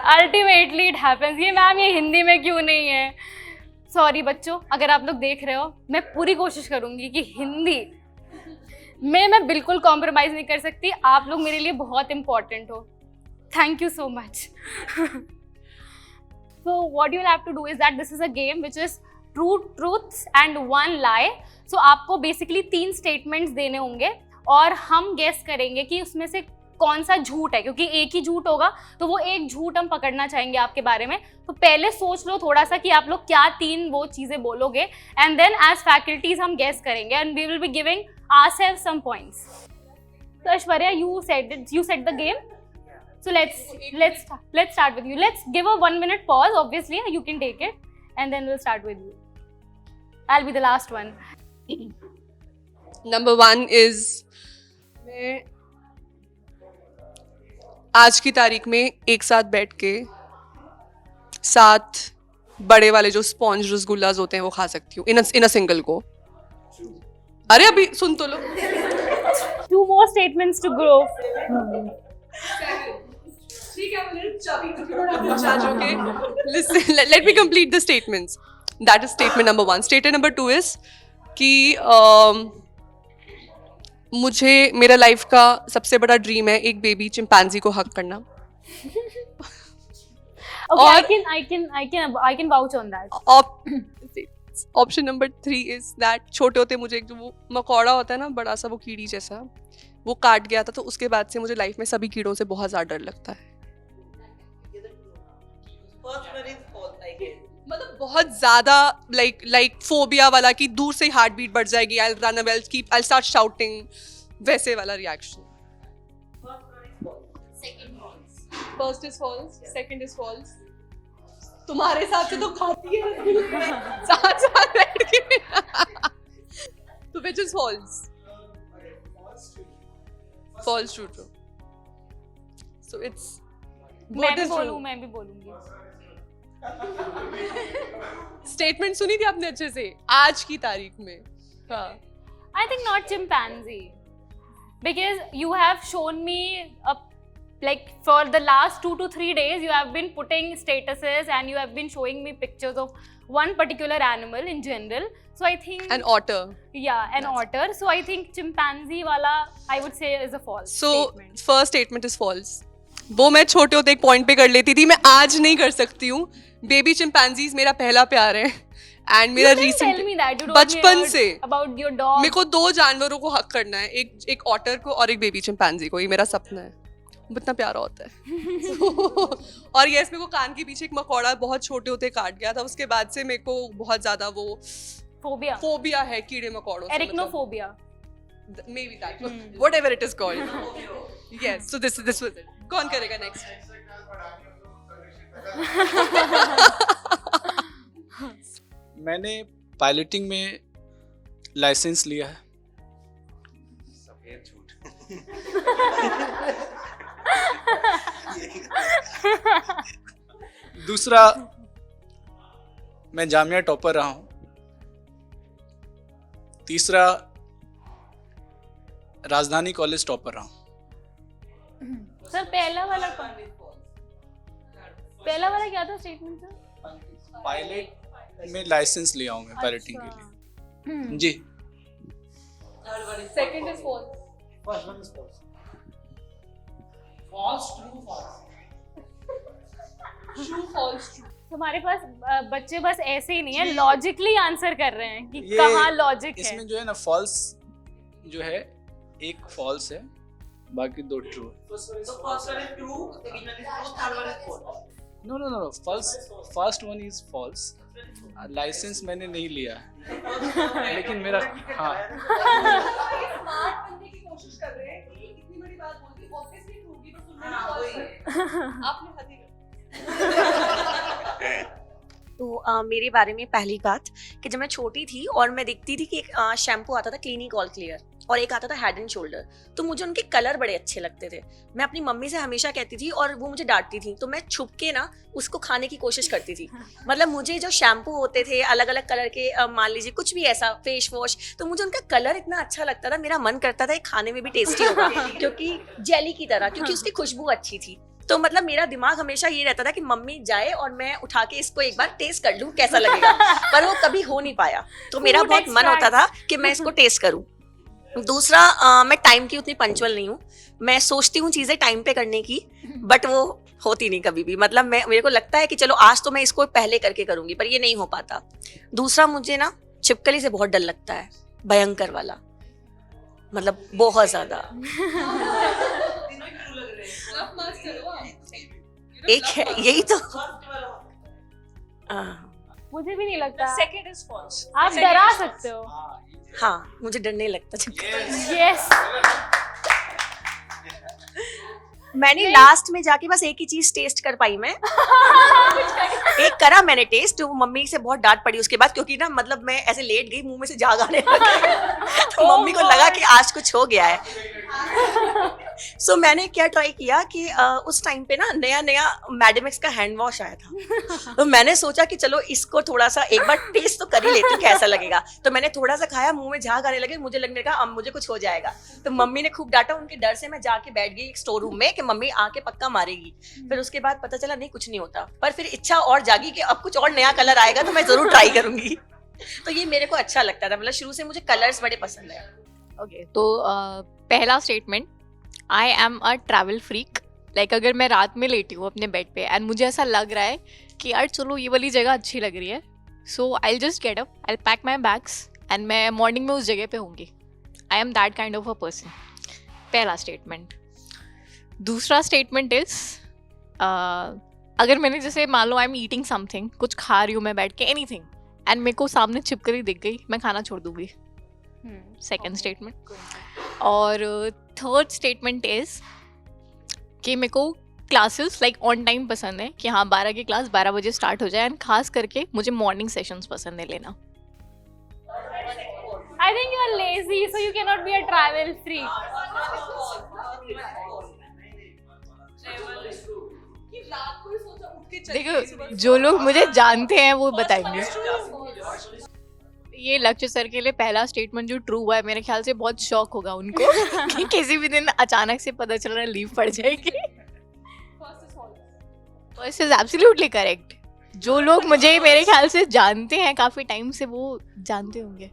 D: अल्टीमेटली इट हैपेंस, ये मैम ये हिंदी में क्यों नहीं है। सॉरी बच्चों, अगर आप लोग देख रहे हो, मैं पूरी कोशिश करूंगी कि हिंदी में मैं बिल्कुल कॉम्प्रोमाइज़ नहीं कर सकती, आप लोग मेरे लिए बहुत इंपॉर्टेंट हो। Thank you so much. So what you will have to do is that this is a game which is truths and 1 lie। So आपको बेसिकली 3 स्टेटमेंट्स देने होंगे और हम गेस करेंगे कि उसमें से कौन सा झूठ है, क्योंकि एक ही झूठ होगा तो वो एक झूठ हम पकड़ना चाहेंगे आपके बारे में। तो पहले सोच लो थोड़ा सा कि आप लोग क्या 3 वो चीजें बोलोगे, एंड देन एज फैकल्टीज हम गेस करेंगे and we will be giving ourselves some points. So Aishwarya, you said the game. So let's start with you. Let's give a 1-minute pause. Obviously, you can take it, and then we'll start with you. I'll be the last one.
C: Number 1 is मैं आज की तारीख में एक साथ बैठ के 7 बड़े वाले जो स्पॉन्ज रसगुल्लास होते हैं वो खा सकती हूँ इन अ सिंगल को। अरे अभी सुन तो लो।
D: 2 more statements to grow.
C: ठीक है, let me complete the statements. That is statement number 1. Statement number 2 is कि मुझे मेरा लाइफ का सबसे बड़ा ड्रीम है एक बेबी चिंपैंजी को हक करना.
D: Okay, I can vouch on that.
C: Option number 3 is that छोटे होते मुझे एक जो वो मकोड़ा होता है ना, बड़ा सा वो कीड़ी जैसा, वो काट गया था, तो उसके बाद से मुझे लाइफ में सभी कीड़ों से बहुत ज्यादा डर लगता है. मतलब बहुत ज्यादा लाइक फोबिया वाला कि दूर से ही हार्ट बीट बढ़ जाएगी, I run away, I start shouting, वैसे वाला reaction. First is false, second is false. तुम्हारे साथ से तो खाती है साथ साथ बैठ के. तो which is false? False true. So it's
D: मैं भी बोलूंगी.
C: स्टेटमेंट सुनी थी आपने अच्छे से आज की तारीख में? हाँ.
D: I think not chimpanzee, because you have shown me like for the last 2 to 3 days you have been putting statuses and you have been showing me pictures of one particular animal in general. So I think
C: an otter.
D: Yeah, an otter. So I think chimpanzee wala I would say is a false statement.
C: So first statement is false. वो मैं छोटे होते एक point पे कर लेती थी, मैं आज नहीं कर सकती हूँ. बेबी चिंपैंजीज मेरा पहला प्यार है एंड मेरा रीसेंट बचपन से
D: about your dog.
C: मेरे को 2 जानवरों को हक करना है, एक ऑटर को और एक बेबी चिंपैंजी को. ये मेरा सपना है. इतना प्यारा होता है. और यस, मेरे को कान के पीछे एक मकोड़ा बहुत छोटे होते काट गया था, उसके बाद से मेरे को बहुत ज्यादा वो फोबिया है कीड़े मकोड़ों से.
D: Arachnophobia.
C: Maybe that. Whatever it is called. Yes. So this was it. कौन करेगा next?
A: मैंने पायलटिंग में लाइसेंस लिया है.
B: सफेद झूठ.
A: दूसरा, मैं जामिया टॉपर रहा हूं. तीसरा, राजधानी कॉलेज टॉपर रहा हूं.
D: सर पहला वाला क्या था स्टेटमेंट सर?
A: पायलट में लाइसेंस लिया हूं मैं पायलटिंग के लिए. जी.
C: Second is false.
H: First one is false. False, true, false.
C: True, false, true.
D: हमारे पास बच्चे बस ऐसे ही नहीं है, लॉजिकली आंसर कर रहे हैं कि कहाँ लॉजिक है.
A: इसमें जो है ना फॉल्स जो है एक फॉल्स है, बाकी 2 ट्रू है. No first one is false. License मैंने नहीं लिया है, लेकिन मेरा हाँ.
C: स्मार्ट बनने की कोशिश कर रहे हैं कि इतनी बड़ी बात बोल दी, ऑब्वियसली ट्रू भी, तो सुनना आपने हदी कर.
L: तो मेरे बारे में पहली बात कि जब मैं छोटी थी और मैं देखती थी कि एक शैम्पू आता था क्लिनिक ऑल क्लियर और एक आता था हेड एंड शोल्डर, तो मुझे उनके कलर बड़े अच्छे लगते थे. मैं अपनी मम्मी से हमेशा कहती थी और वो मुझे डांटती थी, तो मैं छुप के ना उसको खाने की कोशिश करती थी. मतलब मुझे जो शैम्पू होते थे अलग अलग कलर के, मान लीजिए कुछ भी ऐसा फेस वॉश, तो मुझे उनका कलर इतना अच्छा लगता था, मेरा मन करता था खाने में भी टेस्टी होगा क्योंकि जेली की तरह, क्योंकि उसकी खुशबू अच्छी थी. तो मतलब मेरा दिमाग हमेशा ये रहता था कि मम्मी जाए और मैं उठा के इसको एक बार टेस्ट कर लूं कैसा लगेगा, पर वो कभी हो नहीं पाया. तो मेरा बहुत मन होता था कि मैं इसको टेस्ट करूं. दूसरा, मैं टाइम की उतनी पंचुअल नहीं हूँ. मैं सोचती हूँ चीज़ें टाइम पे करने की, बट वो होती नहीं कभी भी. मतलब मेरे को लगता है कि चलो आज तो मैं इसको पहले करके करूंगी, पर ये नहीं हो पाता. दूसरा, मुझे ना छिपकली से बहुत डर लगता है, भयंकर वाला, मतलब बहुत ज्यादा. एक है यही तो.
D: मुझे भी नहीं लगता.
M: Second is false.
D: आप डरा सकते हो.
L: हाँ, मुझे डर नहीं लगता छिपकली.
D: यस.
L: मैंने लास्ट में जाके बस एक ही चीज टेस्ट कर पाई मैं. एक करा मैंने टेस्ट, तो मम्मी से बहुत डांट पड़ी उसके बाद, क्योंकि ना मतलब मैं ऐसे लेट गई, मुंह में से झाग आने लगा. तो मम्मी को लगा कि आज कुछ हो गया है. सो मैंने क्या ट्राई किया कि उस टाइम पे ना नया नया मैडमेक्स का हैंड वॉश आया था। तो मैंने सोचा कि चलो इसको थोड़ा सा एक बार टेस्ट तो कर ही लेती हूँ कैसा लगेगा। तो मैंने थोड़ा सा खाया, मुंह में झाग आने लगे, मुझे लगने लगा अब मुझे कुछ हो जाएगा। तो मम्मी ने खूब डांटा, उनके डर से मैं जाके बैठ गई एक स्टोर रूम में कि मम्मी आके पक्का मारेगी। फिर उसके बाद पता चला नहीं कुछ नहीं होता, पर फिर इच्छा और जागी कि अब कुछ और नया कलर आएगा तो मैं जरूर ट्राई करूंगी। तो ये मेरे को अच्छा लगता था, मतलब शुरू से मुझे कलर्स बड़े पसंद है।
N: ओके, तो पहला statement, I am a travel freak. Like अगर मैं रात में लेटी हूँ अपने बेड पे एंड मुझे ऐसा लग रहा है कि यार चलो ये वाली जगह अच्छी लग रही है, so I just get up, I pack my bags and मैं मॉर्निंग में उस जगह पे होंगी। I am that kind of a person. पहला स्टेटमेंट। दूसरा स्टेटमेंट इज, अगर मैंने जैसे मान लो आई एम ईटिंग समथिंग, कुछ खा रही हूँ मैं बैठ के, एनीथिंग, एंड मेरे को सामने छिपकली दिख गई, मैं खाना छोड़ दूंगी। Second statement. और थर्ड स्टेटमेंट इज कि मेरे को क्लासेस लाइक ऑन टाइम पसंद है, कि हाँ 12 की क्लास 12 बजे स्टार्ट हो जाए, एंड खास करके मुझे मॉर्निंग सेशंस पसंद है लेना।
D: I think you are lazy, so you cannot be a travel freak.
N: देखो जो लोग मुझे जानते हैं वो बताएंगे। ये लक्ष्य सर के लिए पहला स्टेटमेंट जो ट्रू हुआ है, मेरे ख्याल से बहुत शॉक होगा उनको कि किसी भी दिन अचानक से पता चल रहा है लीव पड़ जाएगी। First is absolutely correct. जो लोग मुझे मेरे ख्याल से जानते हैं काफी टाइम से वो जानते होंगे।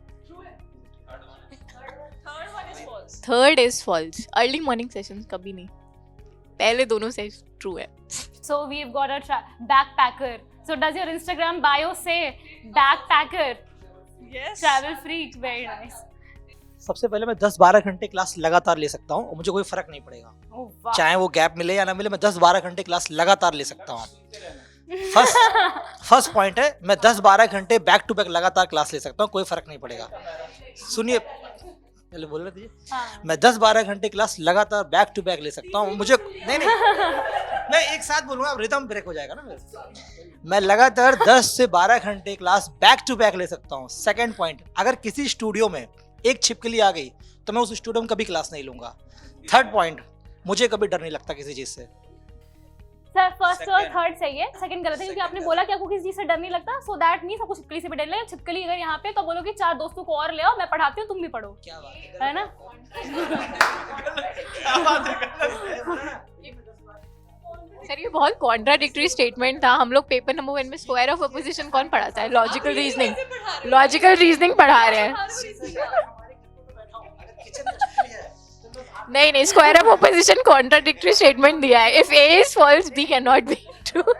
N: Third is false. Early morning sessions कभी नहीं, पहले दोनों से ट्रू है।
D: So we've got a backpacker. So does your Instagram bio say backpacker?
O: Yes.
D: Travel freak. Very nice.
O: सबसे पहले मैं 10-12 घंटे क्लास लगातार ले सकता हूँ और मुझे कोई फर्क नहीं पड़ेगा।
D: Oh, wow.
O: चाहे वो गैप मिले या ना मिले, मैं 10-12 घंटे क्लास लगातार ले सकता हूँ। फर्स्ट पॉइंट है, मैं 10-12 घंटे बैक टू बैक लगातार क्लास ले सकता हूँ, कोई फर्क नहीं पड़ेगा। सुनिए, पहले बोल रहे थे, मैं 10-12 घंटे क्लास लगातार बैक टू बैक ले सकता हूँ, मुझे नहीं मैं एक साथ बोलूँगा, अब रिदम ब्रेक हो जाएगा ना मेरे। मैं लगातार 10 से 12 घंटे क्लास बैक टू बैक ले सकता हूँ। सेकंड पॉइंट, अगर किसी स्टूडियो में एक छिपकली आ गई तो मैं उस स्टूडियो में कभी क्लास नहीं लूंगा। थर्ड पॉइंट, मुझे कभी डर नहीं लगता किसी चीज से।
D: सर फर्स्ट और थर्ड सही है, सेकंड गलत है, क्योंकि आपने बोला कि आपको किसी चीज से डर नहीं लगता, सो दैट मींस आपको छिपकली से भी डर लगेगा। छिपकली अगर यहाँ पे तो बोलो कि 4 दोस्तों को और ले आओ, मैं पढ़ाती हूँ, तुम भी पढ़ो। क्या बात है ना?
N: सर ये बहुत कॉन्ट्राडिक्टरी स्टेटमेंट था। हम लोग पेपर नंबर 1 में स्क्वायर ऑफ अपोजिशन कौन पढ़ाता है? लॉजिकल रीजनिंग पढ़ा रहे हैं। नहीं, square of opposition contradictory statement दिया है। If A is false, B cannot be true.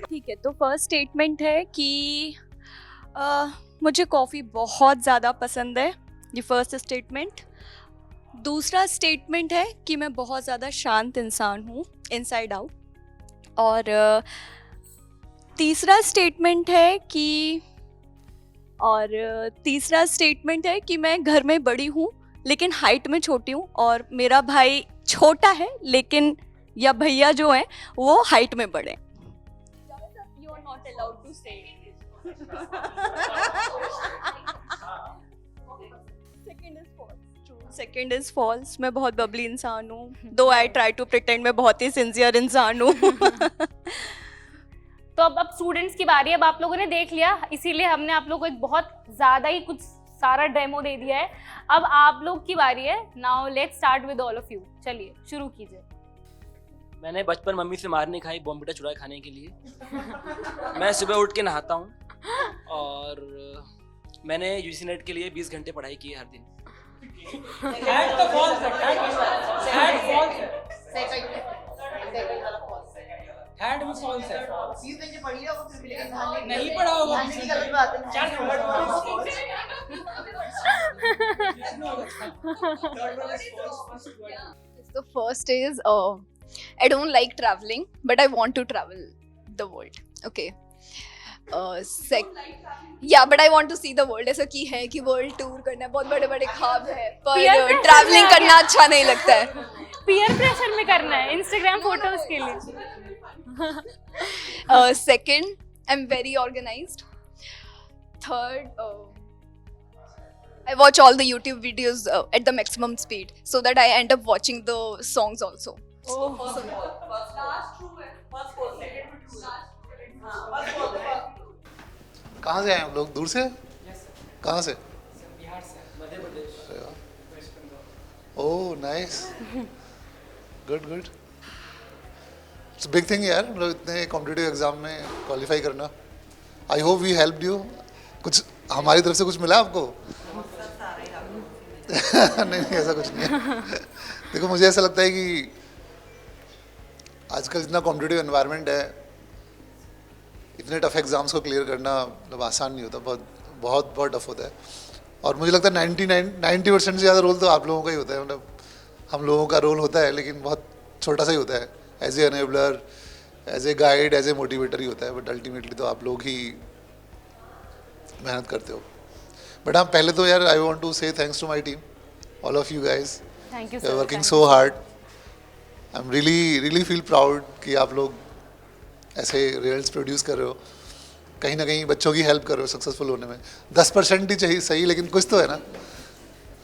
G: ठीक है, तो फर्स्ट स्टेटमेंट है कि मुझे कॉफ़ी बहुत ज़्यादा पसंद है, ये फर्स्ट स्टेटमेंट। दूसरा स्टेटमेंट है कि मैं बहुत ज़्यादा शांत इंसान हूँ, इनसाइड आउट। और तीसरा स्टेटमेंट है कि मैं घर में बड़ी हूँ लेकिन हाइट में छोटी हूँ, और मेरा भाई छोटा है लेकिन, या भैया जो हैं वो हाइट में बड़े। You are not allowed to say. Second is false. मैं बहुत बबली इंसान हूँ, दो आई ट्राई टू प्रिटेंड मैं बहुत ही सिंसियर इंसान हूँ।
D: तो अब स्टूडेंट्स की बारी है। अब आप लोगों ने देख लिया, इसीलिए हमने आप लोगों को एक बहुत ज़्यादा ही कुछ सारा डेमो दे दिया है। अब आप लोग की बारी है। Now let's start with all of you. चलिए शुरू कीजिए।
I: मैंने बचपन मम्मी से मार नहीं खाई, बॉम्बिटा चुराए खाने के लिए। मैं सुबह उठ के नहाता हूँ, और मैंने यूजीसी नेट के लिए 20 घंटे पढ़ाई की है हर दिन।
H: नहीं पढ़ा होगा।
G: So first is I don't like traveling, but I want to travel the world. Okay. Yeah, but I want to see the world. ऐसा की है कि वर्ल्ड टूर करना बहुत बड़े बड़े ख्वाब है, पर ट्रैवलिंग करना अच्छा नहीं लगता है।
D: पीयर प्रेशर में करना है इंस्टाग्राम फोटोज के लिए।
G: Second, I'm very organized. Third, I watch all the YouTube videos at the maximum speed so that I end up watching the songs also.
P: कहाँ से आए हम लोग? दूर से? कहाँ से?
H: बिहार से, Madhya Pradesh, West Bengal.
P: Oh nice, good good. It's big thing यार, मतलब इतने कॉम्पिटिटिव एग्जाम में क्वालिफाई करना। I hope we helped you. कुछ हमारी तरफ से कुछ मिला आपको? नहीं नहीं, ऐसा कुछ नहीं है। देखो मुझे ऐसा लगता है कि आजकल इतना कॉम्पिटिटिव एनवायरनमेंट है, इतने टफ एग्जाम्स को क्लियर करना मतलब आसान नहीं होता, बहुत बहुत बहुत टफ होता है। और मुझे लगता है 90% से ज़्यादा रोल तो आप लोगों का ही होता है, मतलब हम लोगों का रोल होता है लेकिन बहुत छोटा सा ही होता है, as a enabler, as a guide, as a motivator ही होता है, बट अल्टीमेटली तो आप लोग ही मेहनत करते हो। बट हाँ, पहले तो यार I want to say thanks to my team, all of you guys,
D: thank you
P: you are working so hard. I am really feel proud कि आप लोग ऐसे रिजल्ट्स प्रोड्यूस कर रहे हो, कहीं ना कहीं बच्चों की हेल्प कर रहे हो सक्सेसफुल होने में। 10% ही चाहिए सही, लेकिन कुछ तो है ना,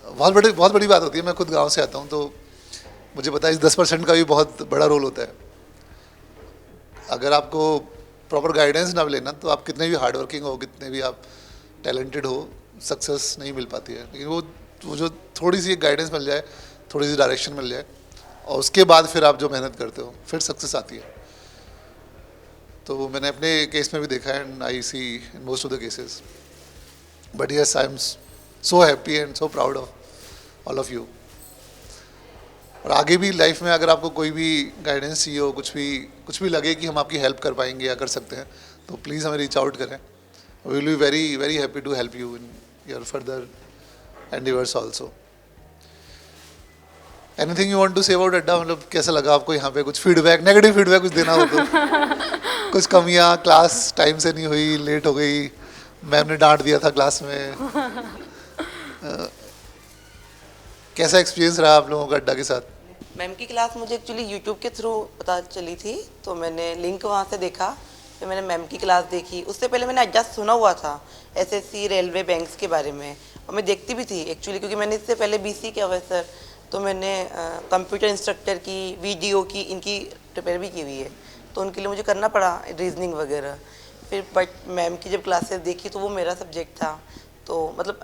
P: बहुत बड़ी बात होती है। मैं खुद गांव से आता हूँ तो मुझे पता है इस 10% का भी बहुत बड़ा रोल होता है। अगर आपको प्रॉपर गाइडेंस ना लेना तो आप कितने भी हार्ड वर्किंग हो, कितने भी आप टैलेंटेड हो, सक्सेस नहीं मिल पाती है। लेकिन वो जो थोड़ी सी गाइडेंस मिल जाए, थोड़ी सी डायरेक्शन मिल जाए, और उसके बाद फिर आप जो मेहनत करते हो फिर सक्सेस आती है। तो मैंने अपने केस में भी देखा है, and I see in most of the cases. But yes, I am so happy and so proud of all of you. और आगे भी लाइफ में अगर आपको कोई भी गाइडेंस चाहिए हो, कुछ भी लगे कि हम आपकी हेल्प कर पाएंगे या कर सकते हैं, तो प्लीज़ हमें रीच आउट करें। We will be very very happy to help you in your further endeavours also. Anything you want to say about अड्डा? मतलब कैसा लगा आपको यहाँ पे? कुछ फीडबैक, नेगेटिव फीडबैक कुछ देना हो तो? कुछ कमियाँ, क्लास टाइम से नहीं हुई, लेट हो गई, मैम ने डांट दिया था क्लास में, कैसा एक्सपीरियंस रहा आप लोगों का अड्डा के साथ?
E: मैम की क्लास मुझे एक्चुअली यूट्यूब के थ्रू पता चली थी, तो मैंने लिंक वहाँ से देखा, फिर मैंने मैम की क्लास देखी। उससे पहले मैंने अड्डा सुना हुआ था एसएससी, रेलवे, बैंक्स के बारे में, और मैं देखती भी थी एक्चुअली, क्योंकि मैंने इससे पहले बीसी किया हुआ है सर, तो मैंने कंप्यूटर इंस्ट्रक्टर की, वीडियो की, इनकी प्रिपेयर भी की हुई है, तो उनके लिए मुझे करना पड़ा रीजनिंग वगैरह। फिर बट मैम की जब क्लासेस देखी तो वो मेरा सब्जेक्ट था, तो मतलब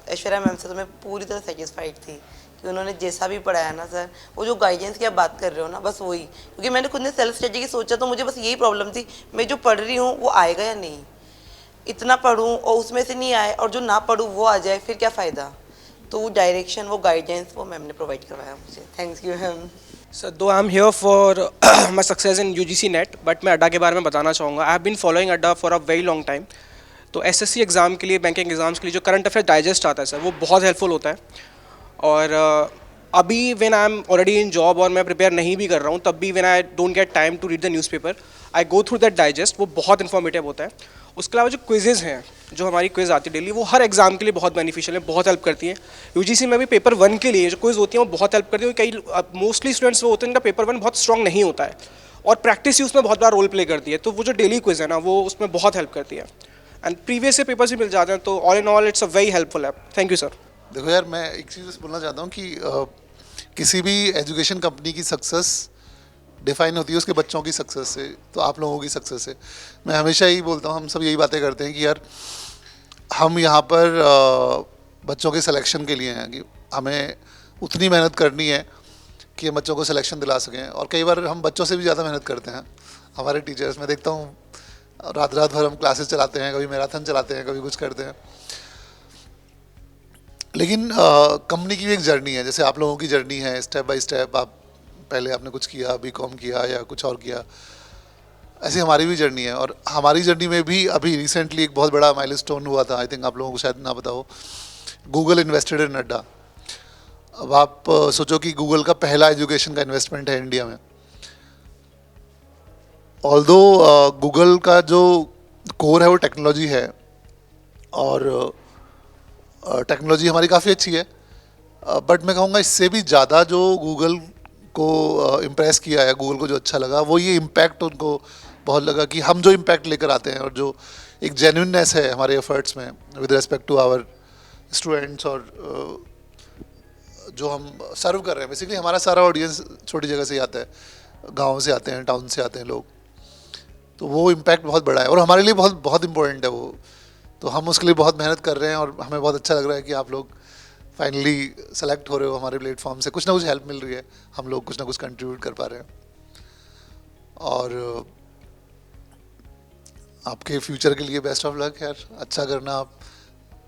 E: ऐश्वर्या मैम से तो मैं पूरी तरह सेटिस्फाइड थी कि उन्होंने जैसा भी पढ़ाया ना सर, वो जो गाइडेंस की आप बात कर रहे हो ना, बस वही, क्योंकि मैंने खुद ने सेल्फ स्टडी की सोचा, तो मुझे बस यही प्रॉब्लम थी, मैं जो पढ़ रही हूँ वो आएगा या नहीं, इतना पढ़ूँ और उसमें से नहीं आए, और जो ना पढ़ूँ वो आ जाए, फिर क्या फ़ायदा। तो वो डायरेक्शन, वो गाइडेंस वो मैम ने प्रोवाइड करवाया मुझे। Thank you ma'am.
K: सर, दो I am here for my success in UGC net, but मैं अड्डा के बारे में बताना चाहूँगा। आई हैव बीन फॉलोइंग अड्डा for a very long time. तो SSC एग्ज़ाम के लिए, बैंकिंग एग्ज़ाम्स के लिए जो करंट अफेयर डाइजेस्ट आता है सर, वो बहुत हेल्पफुल होता है। और अभी when I am already in job और मैं प्रिपेयर नहीं भी कर रहा हूँ, तब भी when I don't get time to read the newspaper, I go through that digest, वो बहुत इन्फॉर्मेटिव होता है। उसके अलावा जो क्विजेज़ हैं, जो हमारी क्विज़ आती है डेली, वो हर एग्ज़ाम के लिए बहुत बेनिफिशियल है, बहुत हेल्प करती है। UGC में भी पेपर 1 के लिए जो क्विज़ होती है वो बहुत हेल्प करती है। कई मोस्टली स्टूडेंट्स वो होते हैं, इनका पेपर 1 बहुत स्ट्रॉन्ग नहीं होता है, और प्रैक्टिस ही उसमें बहुत बड़ा रोल प्ले करती है। तो वो जो डेली क्विज़ है ना, वो उसमें बहुत हेल्प करती है, एंड प्रीवियस से पेपर्स भी मिल जाते हैं। तो all in all it's a very helpful app. Thank you sir.
P: देखो यार, मैं एक चीज़ बोलना चाहता हूँ कि किसी भी एजुकेशन कंपनी की सक्सेस डिफाइन होती है उसके बच्चों की सक्सेस से, तो आप लोगों की सक्सेस से। मैं हमेशा ही बोलता हूँ, हम सब यही बातें करते हैं कि यार हम यहाँ पर बच्चों के सिलेक्शन के लिए हैं, कि हमें उतनी मेहनत करनी है कि हम बच्चों को सिलेक्शन दिला सकें। और कई बार हम बच्चों से भी ज़्यादा मेहनत करते हैं। हमारे टीचर्स, मैं देखता हूँ रात भर हम क्लासेस चलाते हैं, कभी मैराथन चलाते हैं, कभी कुछ करते हैं। लेकिन कंपनी की भी एक जर्नी है, जैसे आप लोगों की जर्नी है, स्टेप बाय स्टेप। आप पहले आपने कुछ किया, BCom किया या कुछ और किया, ऐसी हमारी भी जर्नी है। और हमारी जर्नी में भी अभी रिसेंटली एक बहुत बड़ा माइलस्टोन हुआ था, आई थिंक आप लोगों को शायद ना पता हो, गूगल इन्वेस्टेड इन अड्डा। अब आप सोचो कि गूगल का पहला एजुकेशन का इन्वेस्टमेंट है इंडिया में। ऑल्दो गूगल का जो कोर है वो टेक्नोलॉजी है, और टेक्नोलॉजी हमारी काफ़ी अच्छी है, बट मैं कहूँगा इससे भी ज़्यादा जो गूगल को इम्प्रेस किया है, गूगल को जो अच्छा लगा, वो ये इम्पैक्ट उनको बहुत लगा कि हम जो इम्पैक्ट लेकर आते हैं, और जो एक जेन्युइननेस है हमारे एफर्ट्स में with respect to our students और जो हम सर्व कर रहे हैं, बेसिकली हमारा सारा ऑडियंस छोटी जगह से ही आता है, गाँव से आते हैं, टाउन से आते हैं लोग, तो वो इम्पैक्ट बहुत बड़ा है और हमारे लिए बहुत बहुत इम्पोर्टेंट है वो। तो हम उसके लिए बहुत मेहनत कर रहे हैं और हमें बहुत अच्छा लग रहा है कि आप लोग फाइनली सेलेक्ट हो रहे हो हमारे प्लेटफॉर्म से, कुछ ना कुछ हेल्प मिल रही है, हम लोग कुछ ना कुछ कंट्रीब्यूट कर पा रहे हैं। और आपके फ्यूचर के लिए बेस्ट ऑफ लक यार, अच्छा करना आप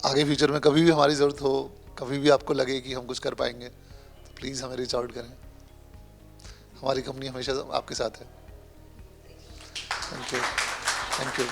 P: आगे फ्यूचर में, कभी भी हमारी ज़रूरत हो, कभी भी आपको लगे कि हम कुछ कर पाएंगे तो प्लीज़ हमें रीच आउट करें, हमारी कंपनी हमेशा आपके साथ है। Thank you.